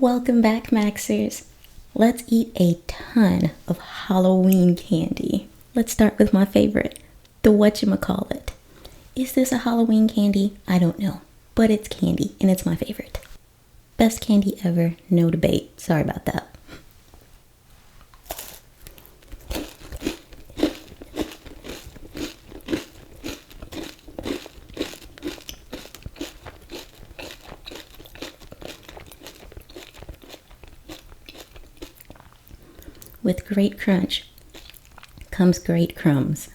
Welcome back, Maxers. Let's eat a ton of Halloween candy. Let's start with my favorite, the whatchamacallit. Is this a Halloween candy? I don't know, but it's candy and it's my favorite. Best candy ever, no debate. Sorry about that. With great crunch comes great crumbs.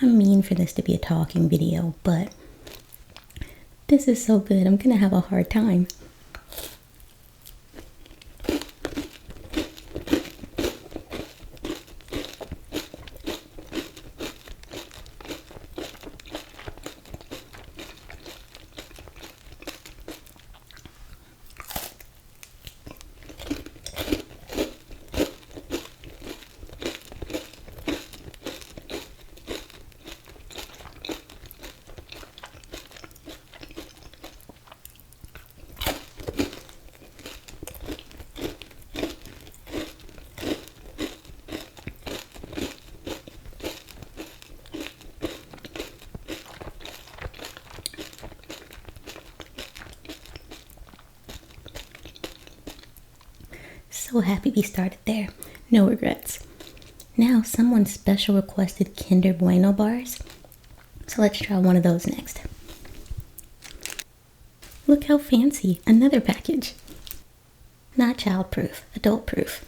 I'm mean for this to be a talking video, but this is so good, I'm gonna have a hard time. So happy we started there. No regrets. Now someone special requested Kinder Bueno bars. So let's try one of those next. Look how fancy. Another package. Not child-proof, adult-proof.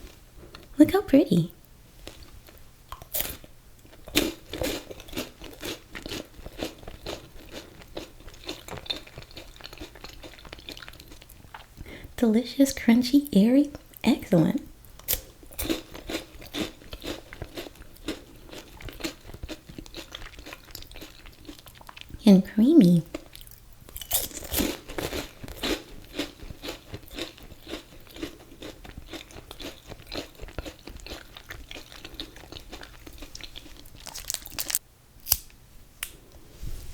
Look how pretty. Delicious, crunchy, airy. Excellent. And creamy.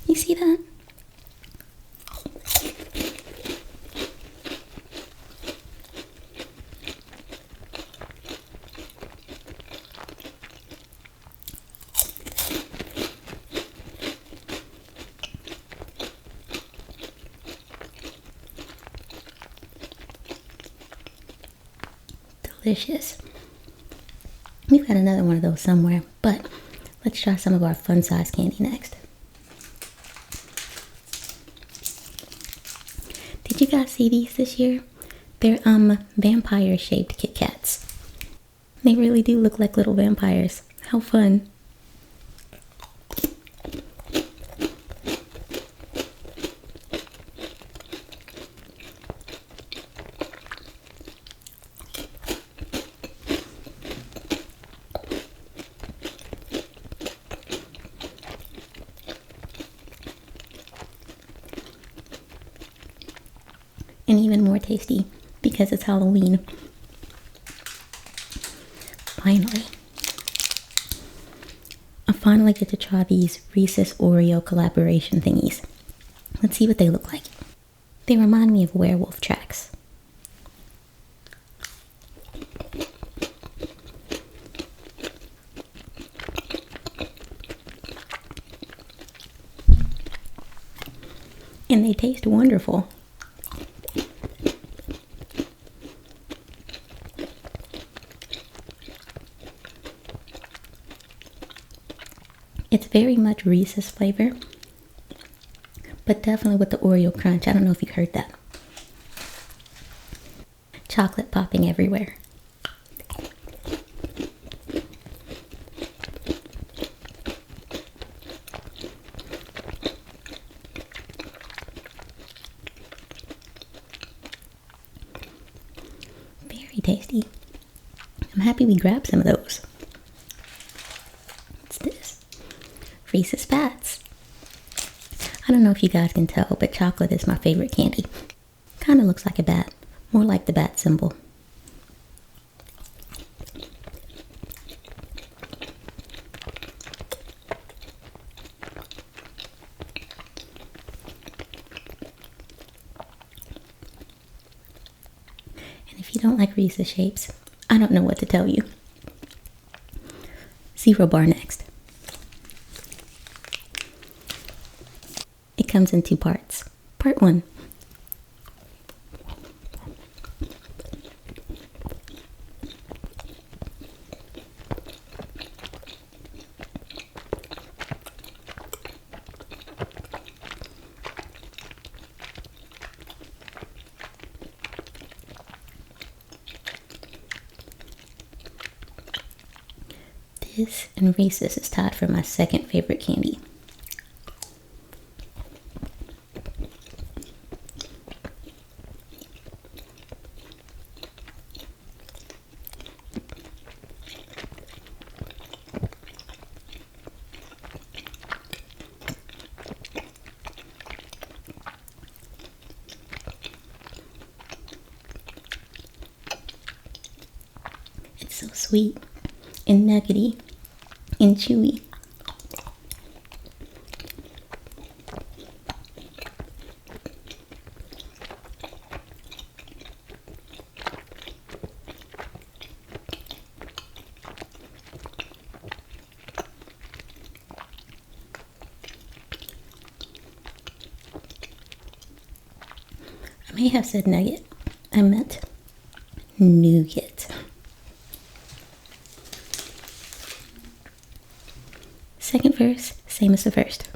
You see that? Delicious. We've got another one of those somewhere, but let's try some of our fun size candy next. Did you guys see these this year? They're vampire shaped Kit Kats. They really do look like little vampires. How fun. And even more tasty because it's Halloween. Finally. I finally get to try these Reese's Oreo collaboration thingies. Let's see what they look like. They remind me of werewolf tracks. And they taste wonderful. It's very much Reese's flavor, but definitely with the Oreo crunch. I don't know if you heard that. Chocolate popping everywhere. Very tasty. I'm happy we grabbed some of those. Reese's Pats. I don't know if you guys can tell, but chocolate is my favorite candy. Kind of looks like a bat, more like the bat symbol. And if you don't like Reese's shapes, I don't know what to tell you. Zero bar next. It comes in two parts. Part 1. This and Reese's is tied for my second favorite candy. It's so sweet and nuggety and chewy. I may have said nugget. I meant nougat. Second verse, same as the first.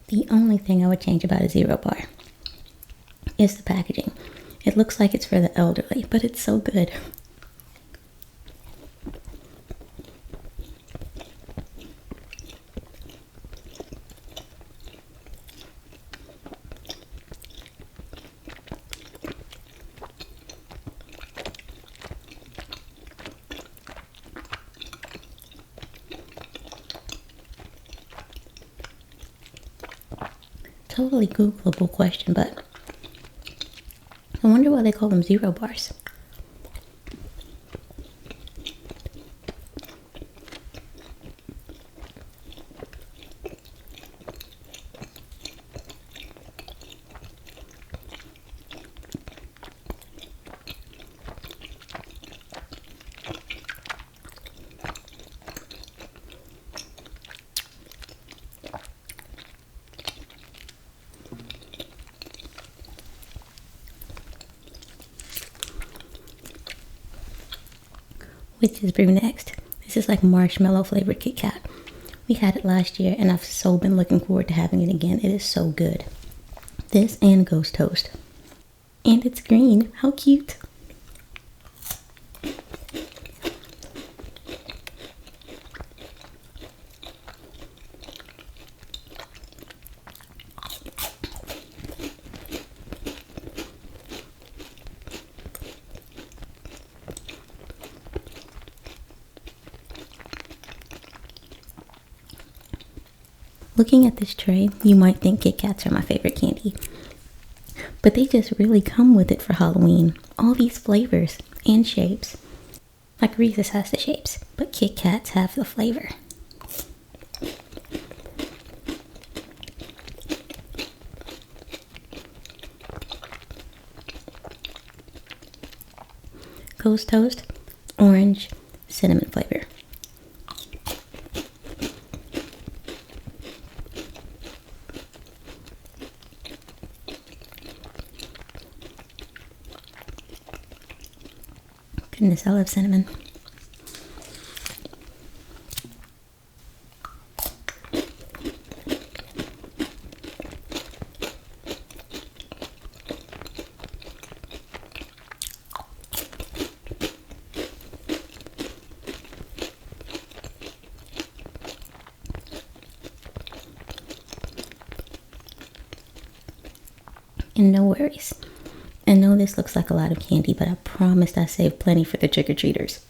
The only thing I would change about a Zero bar is the packaging. It looks like it's for the elderly, but it's so good. Totally Googleable question, but I wonder why they call them Zero bars. Which is brew next. This is like marshmallow flavored Kit Kat. We had it last year and I've so been looking forward to having it again. It is so good. This and Ghost Toast. And it's green. How cute. Looking at this tray, you might think Kit Kats are my favorite candy. But they just really come with it for Halloween. All these flavors and shapes. Like Reese's has the shapes, but Kit Kats have the flavor. Ghost Toast, orange, cinnamon flavor. Goodness, I love cinnamon. And no worries. I know this looks like a lot of candy, but I promised I saved plenty for the trick-or-treaters.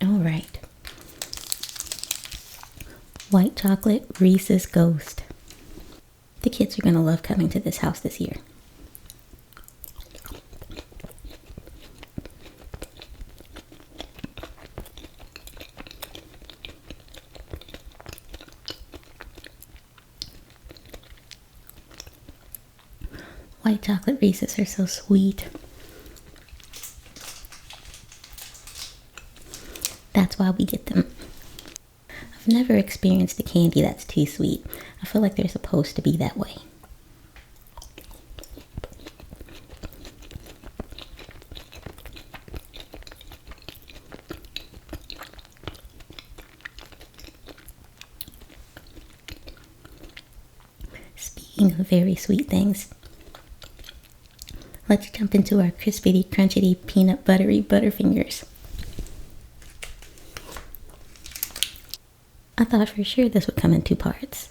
All right. White chocolate Reese's Ghost. The kids are going to love coming to this house this year. White chocolate Reese's are so sweet. That's why we get them. I've never experienced a candy that's too sweet. I feel like they're supposed to be that way. Speaking of very sweet things, let's jump into our crispity, crunchity, peanut buttery Butterfingers. I thought for sure this would come in 2 parts.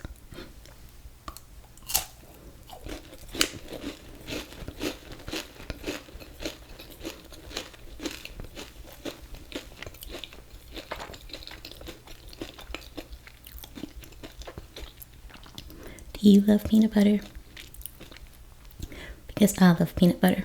Do you love peanut butter? Because I love peanut butter.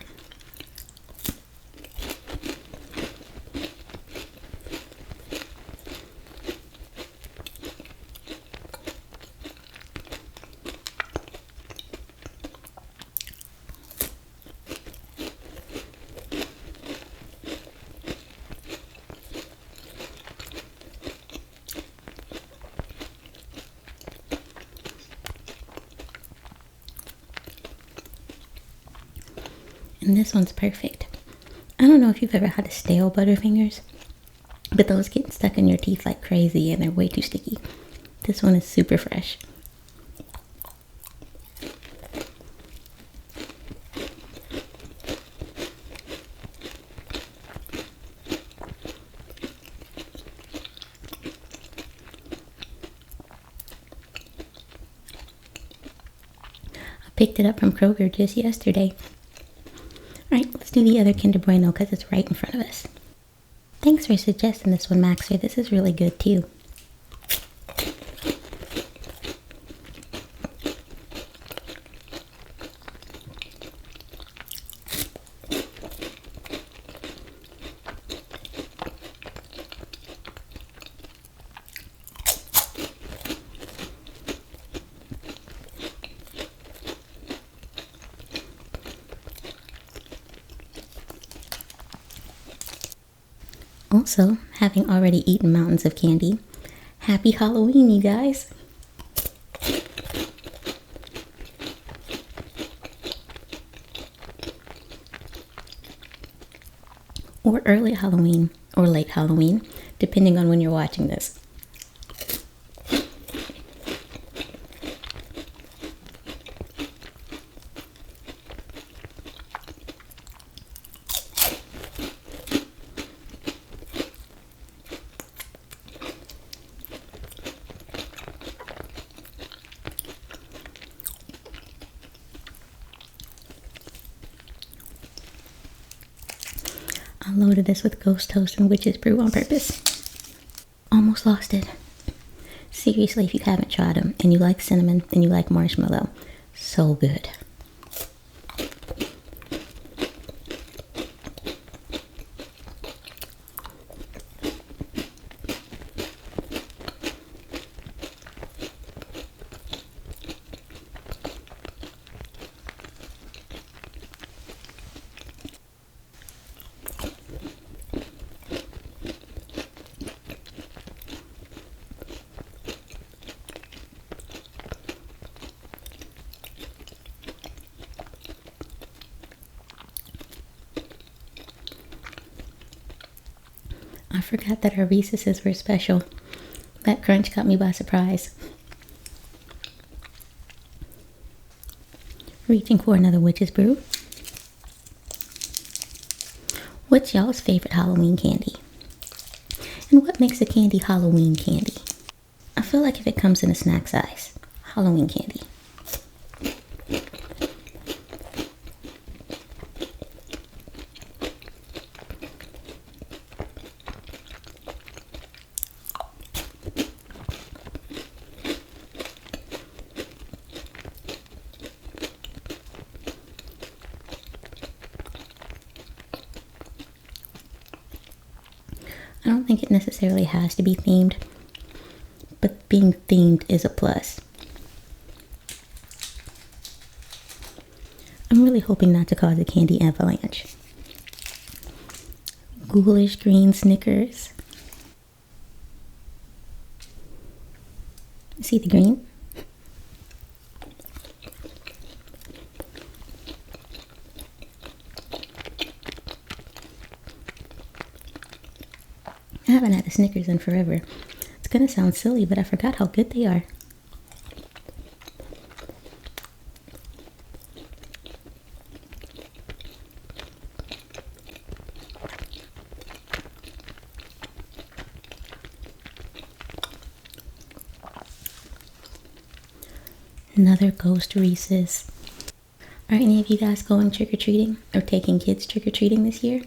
And this one's perfect. I don't know if you've ever had a stale Butterfingers, but those get stuck in your teeth like crazy and they're way too sticky. This one is super fresh. I picked it up from Kroger just yesterday. Alright, let's do the other Kinder Bueno because it's right in front of us. Thanks for suggesting this one, Maxer. This is really good too. Also, having already eaten mountains of candy, happy Halloween, you guys! Or early Halloween, or late Halloween, depending on when you're watching this. I loaded this with ghost toast and witch's brew on purpose. Almost lost it. Seriously, if you haven't tried them and you like cinnamon and you like marshmallow, so good. I forgot that our Reese's were special. That crunch caught me by surprise. Reaching for another witch's brew. What's y'all's favorite Halloween candy? And what makes a candy Halloween candy? I feel like if it comes in a snack size, Halloween candy. I don't think it necessarily has to be themed, but being themed is a plus. I'm really hoping not to cause a candy avalanche. Ghoulish green Snickers. See the green? I haven't had a Snickers in forever. It's gonna sound silly, but I forgot how good they are. Another ghost Reese's. Are any of you guys going trick-or-treating or taking kids trick-or-treating this year?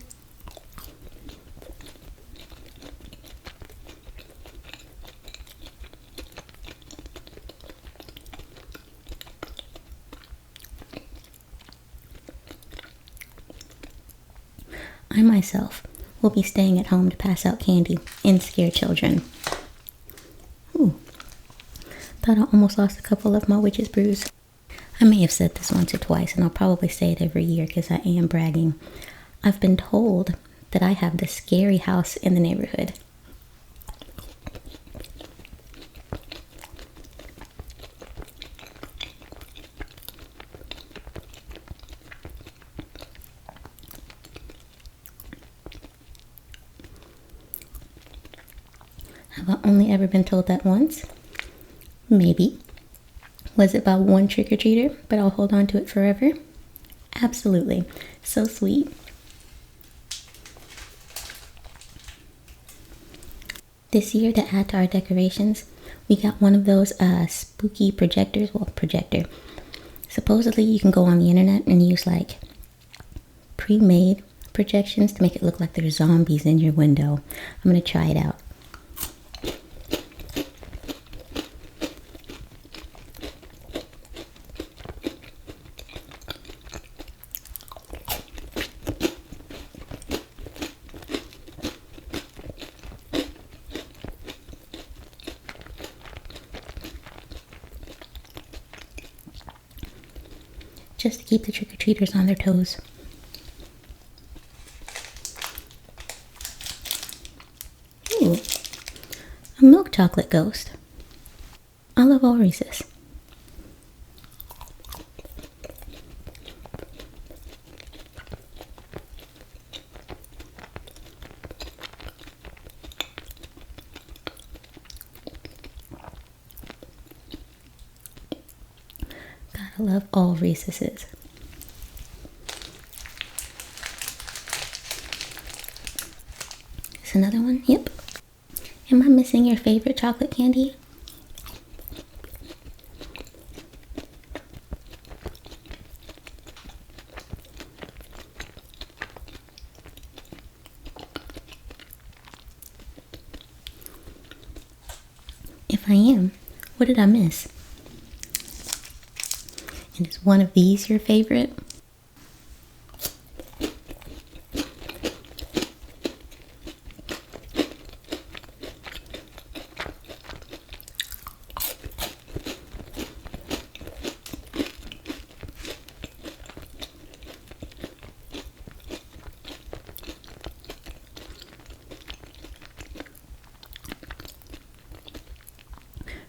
I myself will be staying at home to pass out candy and scare children. Ooh. Thought I almost lost a couple of my witch's brews. I may have said this once or twice, and I'll probably say it every year because I am bragging. I've been told that I have the scary house in the neighborhood. Have I only ever been told that once? Maybe. Was it by one trick-or-treater, but I'll hold on to it forever? Absolutely. So sweet. This year, to add to our decorations, we got one of those spooky projectors. Well, projector. Supposedly, you can go on the internet and use like pre-made projections to make it look like there's zombies in your window. I'm going to try it out. Just to keep the trick-or-treaters on their toes. Ooh, a milk chocolate ghost. I love all Reese's. I love all Reese's. Is another one? Yep. Am I missing your favorite chocolate candy? If I am, what did I miss? And is one of these your favorite?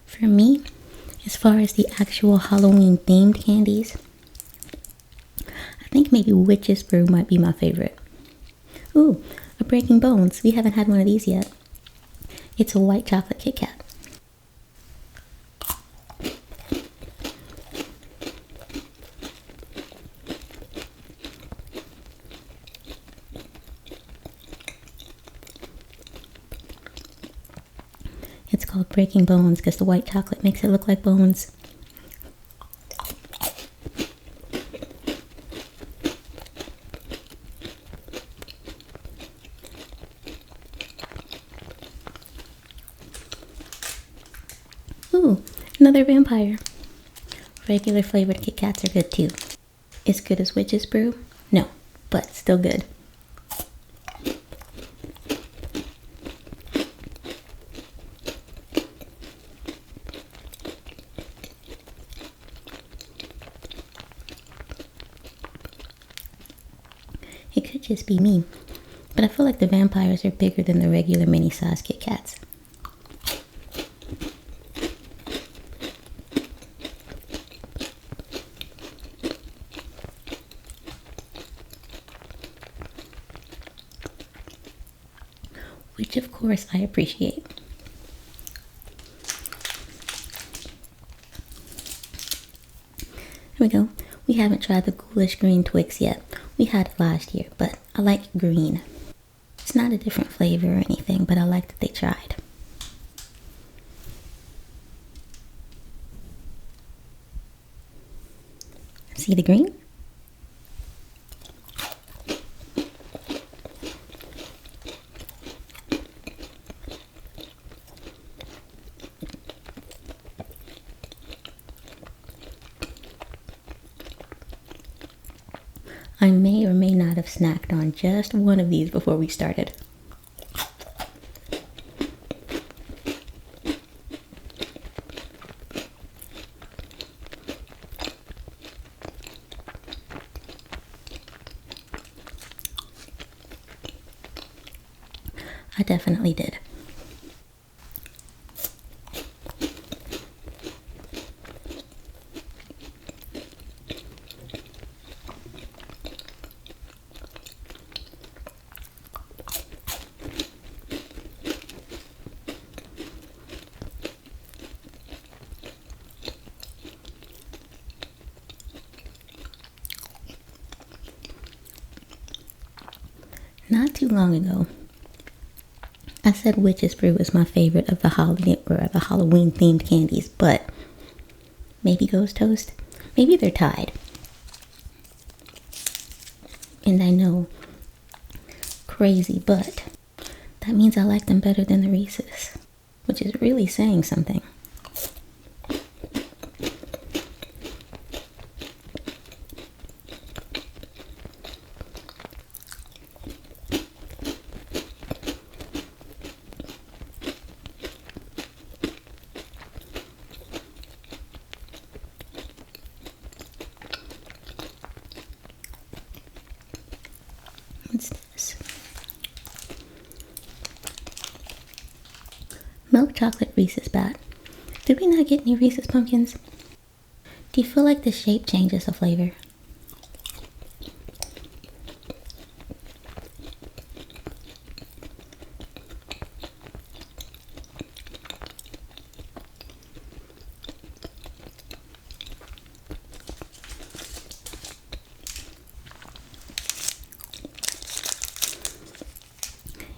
For me, as far as the actual Halloween themed candies, I think maybe Witch's Brew might be my favorite. Ooh, a Breaking Bones. We haven't had one of these yet. It's a white chocolate Kit Kat. It's called Breaking Bones because the white chocolate makes it look like bones. Ooh, another vampire. Regular flavored Kit Kats are good too. As good as Witch's Brew? No, but still good. It could just be me, but I feel like the vampires are bigger than the regular mini-size Kit Kats. Which of course I appreciate. Here we go. We haven't tried the ghoulish green Twix yet. We had it last year, but I like green. It's not a different flavor or anything, but I like that they tried. See the green? I may or may not have snacked on just one of these before we started. I definitely did. Not too long ago, I said Witch's Brew was my favorite of the holiday or the Halloween themed candies, but maybe Ghost Toast? Maybe they're tied. And I know, crazy, but that means I like them better than the Reese's, which is really saying something. What's this? Milk chocolate Reese's bat. Did we not get any Reese's pumpkins? Do you feel like the shape changes the flavor?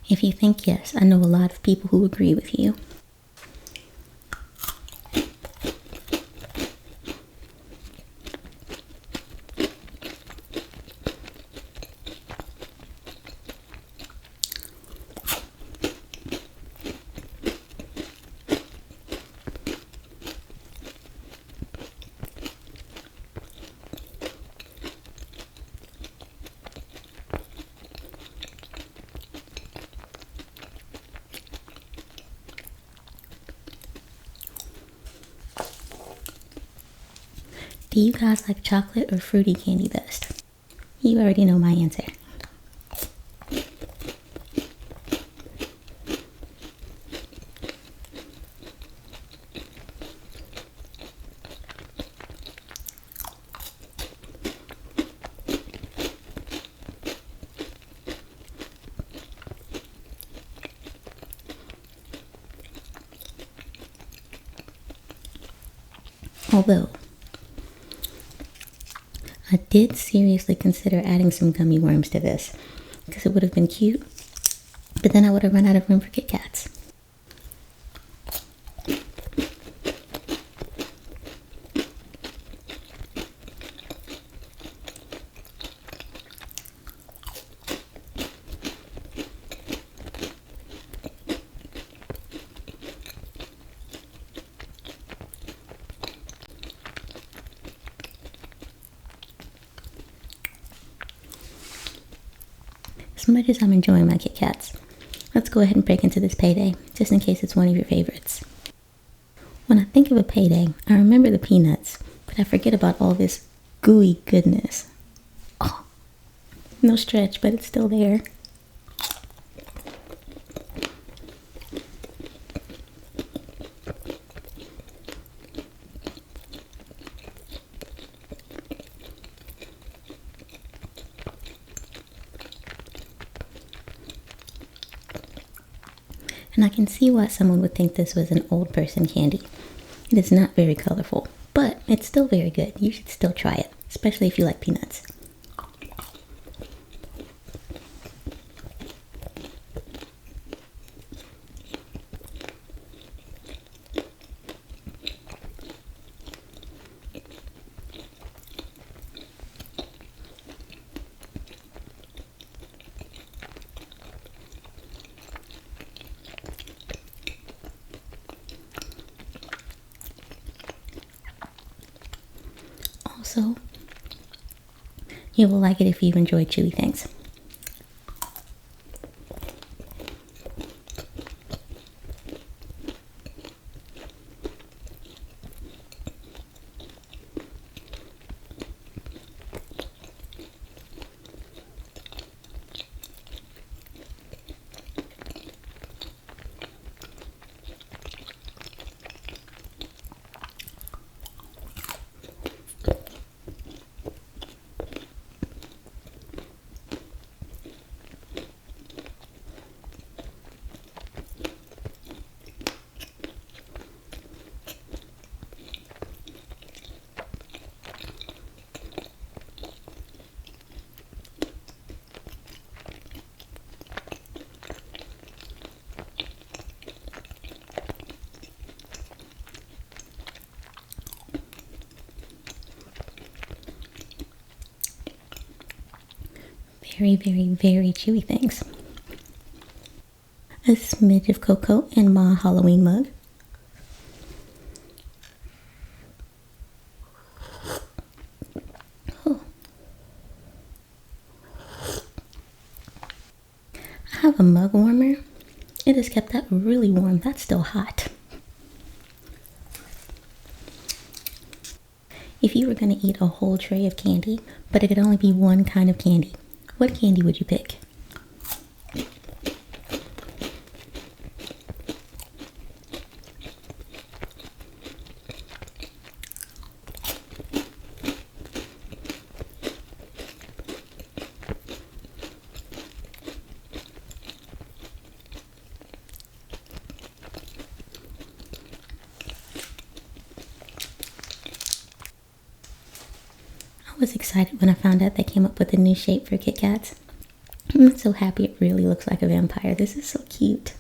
If you think yes, I know a lot of people who agree with you. Do you guys like chocolate or fruity candy best? You already know my answer. Although, I did seriously consider adding some gummy worms to this because it would have been cute, but then I would have run out of room for Kit Kats. as much as I'm enjoying my Kit Kats. Let's go ahead and break into this payday, just in case it's one of your favorites. When I think of a payday, I remember the peanuts, but I forget about all this gooey goodness. Oh, no stretch, but it's still there. And I can see why someone would think this was an old person candy. It is not very colorful, but it's still very good. You should still try it, especially if you like peanuts. Also, you will like it if you enjoy chewy things. Very, very, very chewy things. A smidge of cocoa in my Halloween mug. Oh. I have a mug warmer. It has kept that really warm. That's still hot. If you were going to eat a whole tray of candy, but it could only be one kind of candy, what candy would you pick? I was excited when I found out they came up with a new shape for Kit Kats. I'm so happy it really looks like a vampire. This is so cute.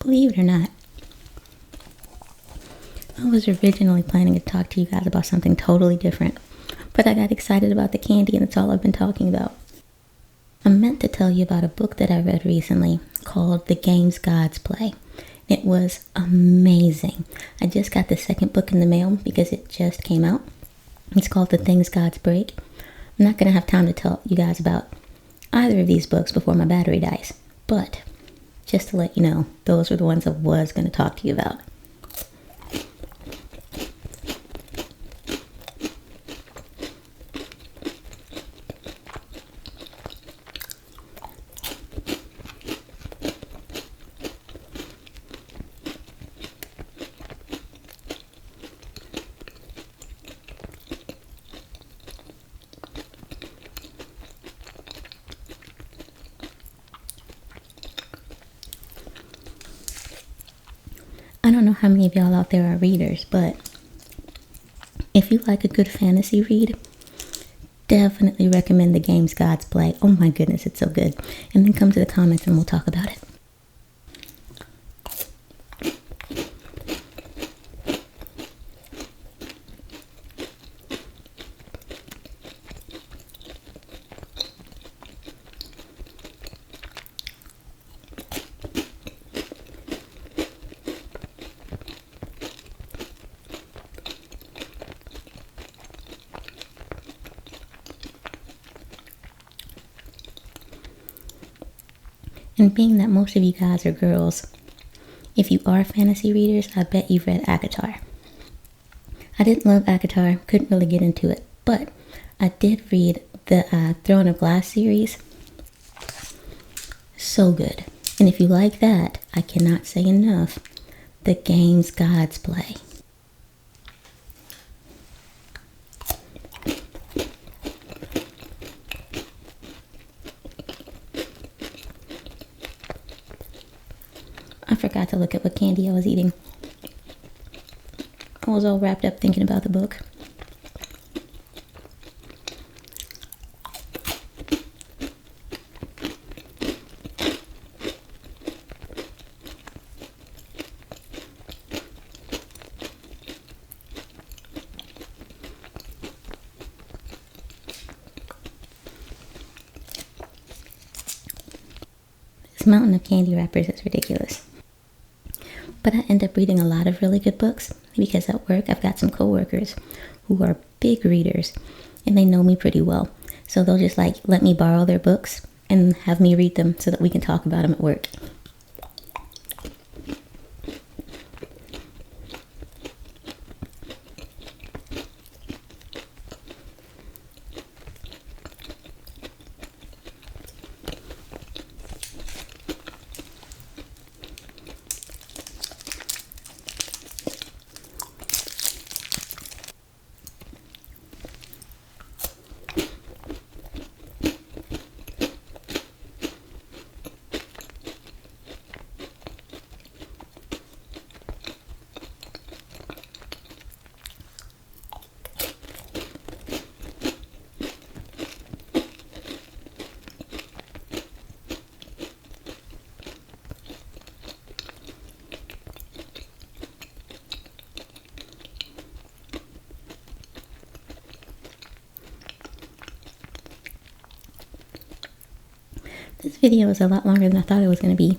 Believe it or not, I was originally planning to talk to you guys about something totally different, but I got excited about the candy and it's all I've been talking about. I meant to tell you about a book that I read recently called The Games Gods Play. It was amazing. I just got the second book in the mail because it just came out. It's called The Things Gods Break. I'm not going to have time to tell you guys about either of these books before my battery dies, but just to let you know, those were the ones I was going to talk to you about. I don't know how many of y'all out there are readers, but if you like a good fantasy read, definitely recommend the games gods play. Oh my goodness, it's so good. And then come to the comments and we'll talk about it. And being that most of you guys are girls, if you are fantasy readers, I bet you've read ACOTAR. I didn't love ACOTAR, couldn't really get into it, but I did read the Throne of Glass series. So good. And if you like that, I cannot say enough, the games gods play. I forgot to look at what candy I was eating. I was all wrapped up thinking about the book. This mountain of candy wrappers is ridiculous. But I end up reading a lot of really good books because at work I've got some coworkers who are big readers and they know me pretty well. So they'll just like let me borrow their books and have me read them so that we can talk about them at work. This video is a lot longer than I thought it was going to be.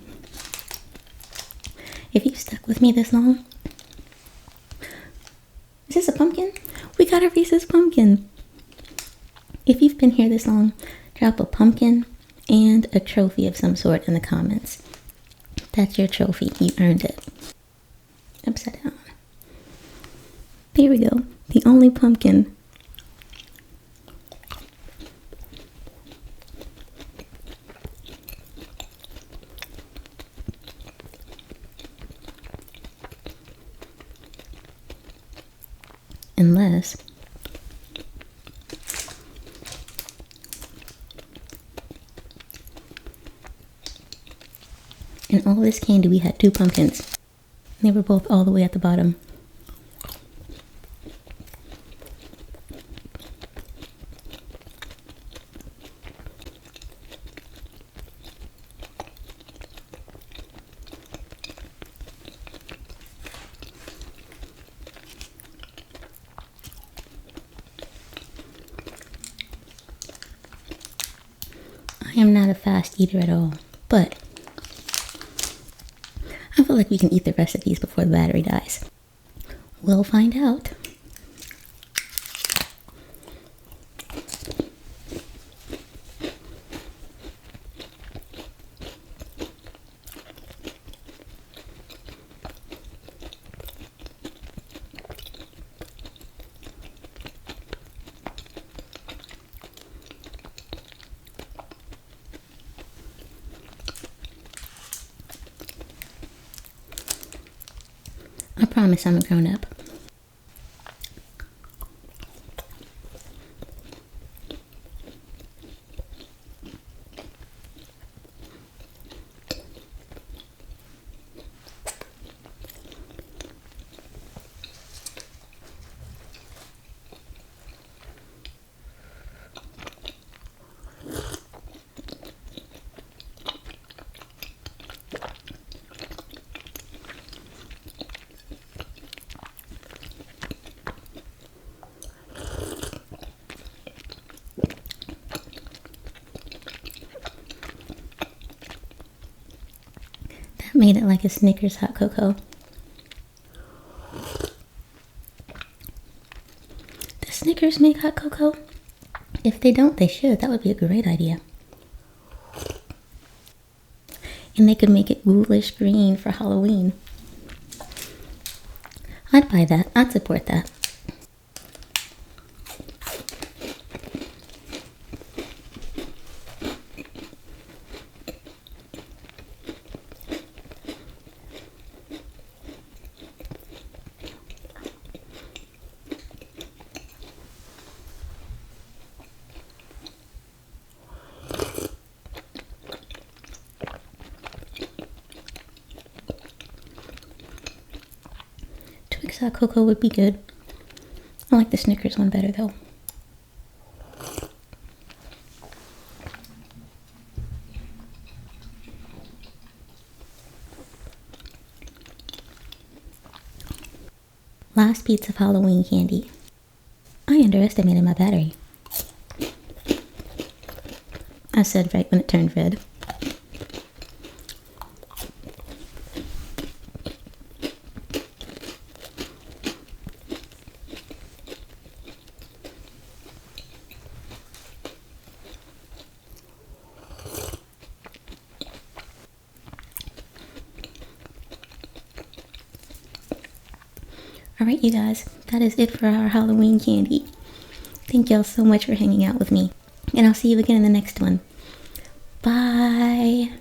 If you've stuck with me this long, is this a pumpkin? We got a Reese's pumpkin. If you've been here this long, drop a pumpkin and a trophy of some sort in the comments. That's your trophy. You earned it. Upside down. There we go. The only pumpkin. Unless in all this candy we had 2 pumpkins. They were both all the way at the bottom. I am not a fast eater at all, but I feel like we can eat the rest of these before the battery dies. We'll find out. I promise I'm a grown-up. Made it like a Snickers hot cocoa. Does Snickers make hot cocoa? If they don't, they should. That would be a great idea. And they could make it ghoulish green for Halloween. I'd buy that. I'd support that. Twix hot cocoa would be good. I like the Snickers one better though. Last piece of Halloween candy. I underestimated my battery. I said right when it turned red. Alright, you guys, that is it for our Halloween candy. Thank y'all so much for hanging out with me. And I'll see you again in the next one. Bye!